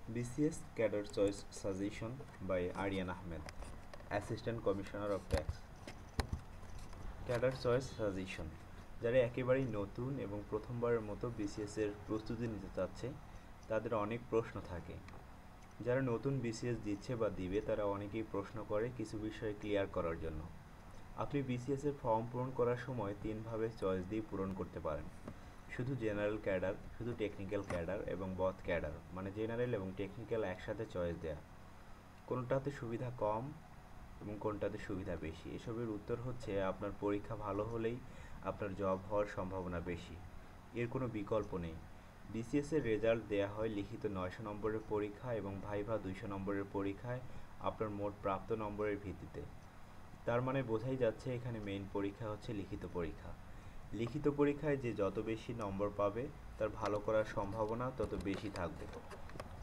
BCS Cadre Choice Suggestion by Aryan Ahmed, Assistant Commissioner of Tax. Cadre choice suggestion, যারা একেবারেই নতুন এবং প্রথমবারের মতো বিসিএস এর প্রস্তুতি নিতে চাচ্ছে তাদের অনেক প্রশ্ন থাকে। যারা নতুন বিসিএস দিচ্ছে বা দিবে তারা অনেকেই প্রশ্ন করে কিছু বিষয় ক্লিয়ার করার জন্য। আপনি বিসিএস এর ফর্ম পূরণ করার সময় তিনভাবে চয়েস দিয়ে পূরণ করতে পারেন। শুধু জেনারেল ক্যাডার, শুধু টেকনিক্যাল ক্যাডার এবং বথ ক্যাডার, মানে জেনারেল এবং টেকনিক্যাল একসাথে চয়েস দেয়া। কোনটাতে সুবিধা কম এবং কোনটাতে সুবিধা বেশি? এসবের উত্তর হচ্ছে আপনার পরীক্ষা ভালো হলেই আপনার জব হওয়ার সম্ভাবনা বেশি। এর কোনো বিকল্প নেই। বিসিএস এর রেজাল্ট দেয়া হয় লিখিত 900 নম্বরের পরীক্ষা এবং ভাইভা 200 নম্বরের পরীক্ষায় আপনার মোট প্রাপ্ত নম্বরের ভিত্তিতে। তার মানে বোঝাই যাচ্ছে এখানে মেইন পরীক্ষা হচ্ছে লিখিত পরীক্ষা। লিখিত পরীক্ষায় যে যত বেশি নম্বর পাবে তার ভালো করার সম্ভাবনা তত বেশি থাকবে।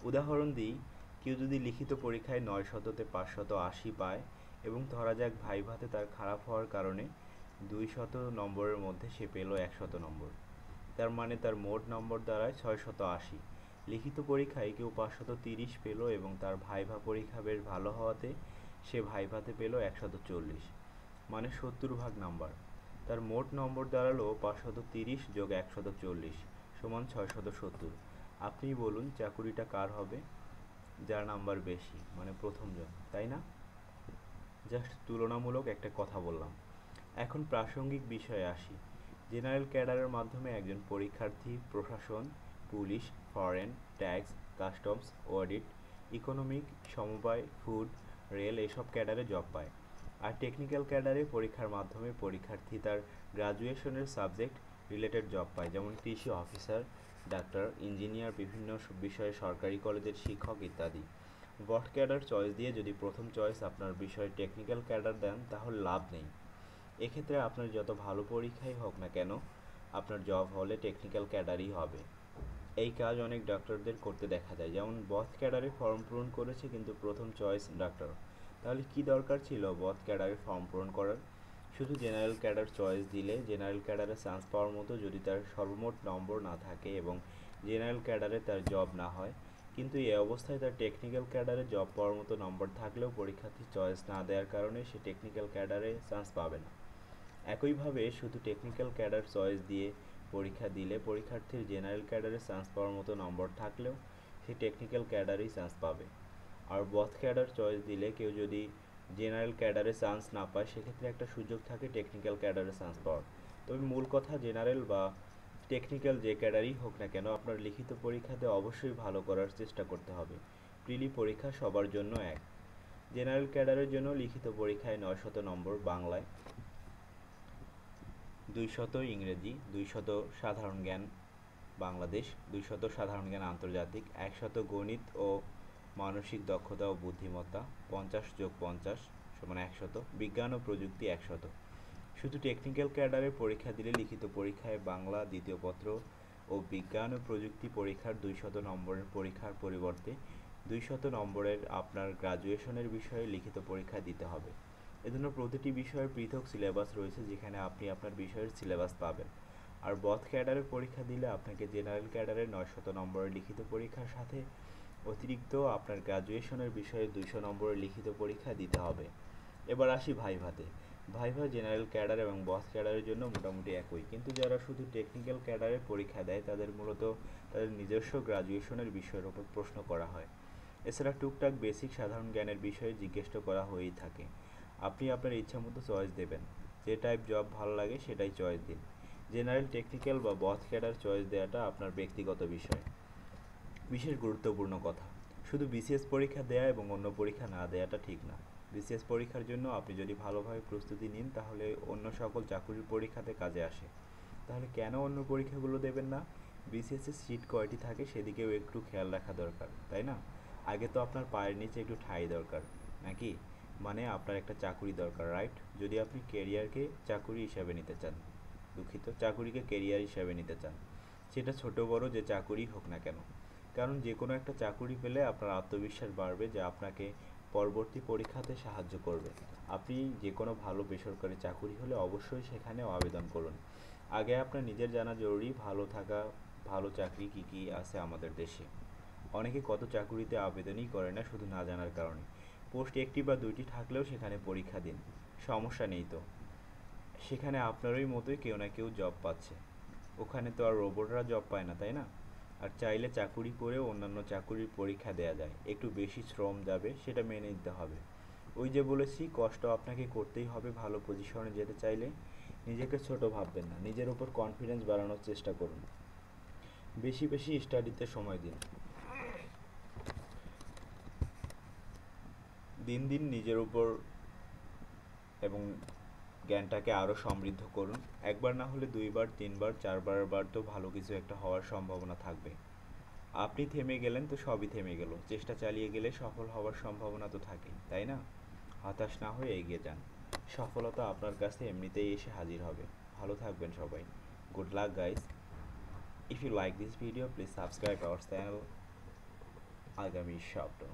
উদাহরণ দিই, কেউ যদি লিখিত পরীক্ষায় 900-তে 580 পায় এবং ধরা যাক ভাইভাতে তার খারাপ হওয়ার কারণে 200 নম্বরের মধ্যে সে পেল 100 নম্বর, তার মানে তার মোট নম্বর দাঁড়ায় 680। লিখিত পরীক্ষায় কেউ 530 পেল এবং তার ভাইভা পরীক্ষা বেশ ভালো হওয়াতে সে ভাইভাতে পেল 140, মানে 70 নাম্বার। তার মোট নম্বর দাঁড়ালো 530 যোগ 140 সমান 670। আপনিই বলুন চাকুরিটা কার হবে? যার নাম্বার বেশি, মানে প্রথমজন, তাই না? জাস্ট তুলনামূলক একটা কথা বললাম। এখন প্রাসঙ্গিক বিষয়ে আসি। জেনারেল ক্যাডারের মাধ্যমে একজন পরীক্ষার্থী প্রশাসন, police, foreign, tax, customs, audit, economic, সমবায়, ফুড, রেল এসব ক্যাডারে জব পায়। আর টেকনিক্যাল ক্যাডারে পরীক্ষার মাধ্যমে পরীক্ষার্থী তার গ্রাজুয়েশনের সাবজেক্ট রিলেটেড জব পায়, যেমন কৃষি অফিসার, ডাক্তার, ইঞ্জিনিয়ার, বিভিন্ন বিষয়ে সরকারি কলেজের শিক্ষক ইত্যাদি। বট ক্যাডার চয়েস দিয়ে যদি প্রথম চয়েস আপনার বিষয়ে টেকনিক্যাল ক্যাডার দেন তাহলে লাভ নেই। এক্ষেত্রে আপনার যত ভালো পরীক্ষাই হোক না কেন আপনার জব হলে টেকনিক্যাল ক্যাডারই হবে। এই কাজ অনেক ডাক্তারদের করতে দেখা যায়, যেমন বথ ক্যাডারে ফর্ম পূরণ করেছে কিন্তু প্রথম চয়েস ডাক্তার। তাহলে কি দরকার ছিল বথ ক্যাডারে ফর্ম পূরণ করার? শুধু জেনারেল ক্যাডার চয়েস দিলে জেনারেল ক্যাডারে চান্স পাওয়ার মতো যদি তার সর্বমোট নম্বর না থাকে এবং জেনারেল ক্যাডারে তার জব না হয়, কিন্তু এই অবস্থায় তার টেকনিক্যাল ক্যাডারে জব পাওয়ার মতো নম্বর থাকলেও পরীক্ষার্থী চয়েস না দেওয়ার কারণে সে টেকনিক্যাল ক্যাডারে চান্স পাবে না। একইভাবে শুধু টেকনিক্যাল ক্যাডার চয়েস দিয়ে পরীক্ষা দিলে পরীক্ষার্থীর জেনারেল ক্যাডারে চান্স পাওয়ার মতো নম্বর থাকলেও সে টেকনিক্যাল ক্যাডারেই চান্স পাবে। আর বথ ক্যাডার চয়েস দিলে কেউ যদি জেনারেল ক্যাডারে চান্স না পায় সেক্ষেত্রে একটা সুযোগ থাকে টেকনিক্যাল ক্যাডারে চান্স পাওয়ার। তবে মূল কথা, জেনারেল বা টেকনিক্যাল যে ক্যাডারই হোক না কেন আপনার লিখিত পরীক্ষাতে অবশ্যই ভালো করার চেষ্টা করতে হবে। প্রিলি পরীক্ষা সবার জন্য এক। জেনারেল ক্যাডারের জন্য লিখিত পরীক্ষায় 900 নম্বর বাংলায়, 200 ইংরেজি, 200 সাধারণ জ্ঞান বাংলাদেশ, 200 সাধারণ জ্ঞান আন্তর্জাতিক, 100 গণিত ও মানসিক দক্ষতা ও বুদ্ধিমত্তা, 50 যোগ 50 সমান 100, বিজ্ঞান ও প্রযুক্তি 100। শুধু টেকনিক্যাল ক্যাডারে পরীক্ষা দিলে লিখিত পরীক্ষায় বাংলা দ্বিতীয় পত্র ও বিজ্ঞান ও প্রযুক্তি পরীক্ষার 200 নম্বরের পরীক্ষার পরিবর্তে 200 নম্বরের আপনার গ্রাজুয়েশনের বিষয়ে লিখিত পরীক্ষা দিতে হবে। এজন্য প্রতিটি বিষয়ের পৃথক সিলেবাস রয়েছে যেখানে আপনি আপনার বিষয়ের সিলেবাস পাবেন। আর বথ ক্যাডারে পরীক্ষা দিলে আপনাকে জেনারেল ক্যাডারের 900 নম্বরের লিখিত পরীক্ষার সাথে অতিরিক্ত আপনার গ্রাজুয়েশনের বিষয়ে 200 নম্বরের লিখিত পরীক্ষা দিতে হবে। এবার আসি ভাইভাতে। ভাইভা জেনারেল ক্যাডার এবং বথ ক্যাডারের জন্য মোটামুটি একই, কিন্তু যারা শুধু টেকনিক্যাল ক্যাডারে পরীক্ষা দেয় তাদের মূলত তাদের নিজস্ব গ্রাজুয়েশনের বিষয়ের উপর প্রশ্ন করা হয়। এছাড়া টুকটাক বেসিক সাধারণ জ্ঞানের বিষয়ে জিজ্ঞেস করা হয়েই থাকে। আপনি আপনার ইচ্ছামতো চয়েস দেবেন, যে টাইপ জব ভালো লাগে সেটাই চয়েস দিন। জেনারেল, টেকনিক্যাল বা বথ ক্যাডার চয়েস দেওয়াটা আপনার ব্যক্তিগত বিষয়। বিশেষ গুরুত্বপূর্ণ কথা, শুধু বিসিএস পরীক্ষা দেয়া এবং অন্য পরীক্ষা না দেওয়াটা ঠিক না। বিসিএস পরীক্ষার জন্য আপনি যদি ভালোভাবে প্রস্তুতি নিন তাহলে অন্য সকল চাকরির পরীক্ষাতে কাজে আসে। তাহলে কেন অন্য পরীক্ষাগুলো দেবেন না? বিসিএস এর সিট কয়টি থাকে সেদিকেও একটু খেয়াল রাখা দরকার, তাই না? আগে তো আপনার পায়ের নিচে একটু ঠাঁই দরকার, নাকি? মানে আপনার একটা চাকুরি দরকার, রাইট? যদি আপনি কেরিয়ারকে চাকুরি হিসাবে নিতে চান, দুঃখিত, চাকুরিকে কেরিয়ার হিসাবে নিতে চান, সেটা ছোট বড় যে চাকুরি হোক না কেন। কারণ যে কোনো একটা চাকুরি পেলে আপনার আত্মবিশ্বাস বাড়বে যা আপনাকে পরবর্তী পরীক্ষাতে সাহায্য করবে। আপনি যে কোনো ভালো বেসরকারি চাকুরি হলে অবশ্যই সেখানেও আবেদন করুন। আগে আপনার নিজের জানা জরুরি ভালো থাকা, ভালো চাকরি কী কী আছে আমাদের দেশে। অনেকে কত চাকুরিতে আবেদনই করে না শুধু না জানার কারণে। পোস্ট একটি বা দুইটি থাকলেও সেখানে পরীক্ষা দিন, সমস্যা নেই তো। সেখানে আপনারই মতোই কেউ না কেউ জব পাচ্ছে। ওখানে তো আর রোবটরা জব পায় না, তাই না? আর চাইলে চাকুরি করেও অন্যান্য চাকুরির পরীক্ষা দেওয়া যায়, একটু বেশি শ্রম যাবে, সেটা মেনে নিতে হবে। ওই যে বলেছি, কষ্ট আপনাকে করতেই হবে ভালো পজিশনে যেতে চাইলে। নিজেকে ছোট ভাববেন না, নিজের উপর কনফিডেন্স বাড়ানোর চেষ্টা করুন, বেশি বেশি স্টাডিতে সময় দিন। দিন দিন নিজের উপর এবং জ্ঞানটাকে আরও সমৃদ্ধ করুন। একবার না হলে দুইবার, তিনবার, চারবার তো ভালো কিছু একটা হওয়ার সম্ভাবনা থাকবে। আপনি থেমে গেলেন তো সবই থেমে গেল। চেষ্টা চালিয়ে গেলে সফল হওয়ার সম্ভাবনা তো থাকেই, তাই না? হতাশ না হয়ে এগিয়ে যান, সফলতা আপনার কাছে এমনিতেই এসে হাজির হবে। ভালো থাকবেন সবাই। Good luck guys. If you like this video, please subscribe our channel আগামী সপ্তাহ।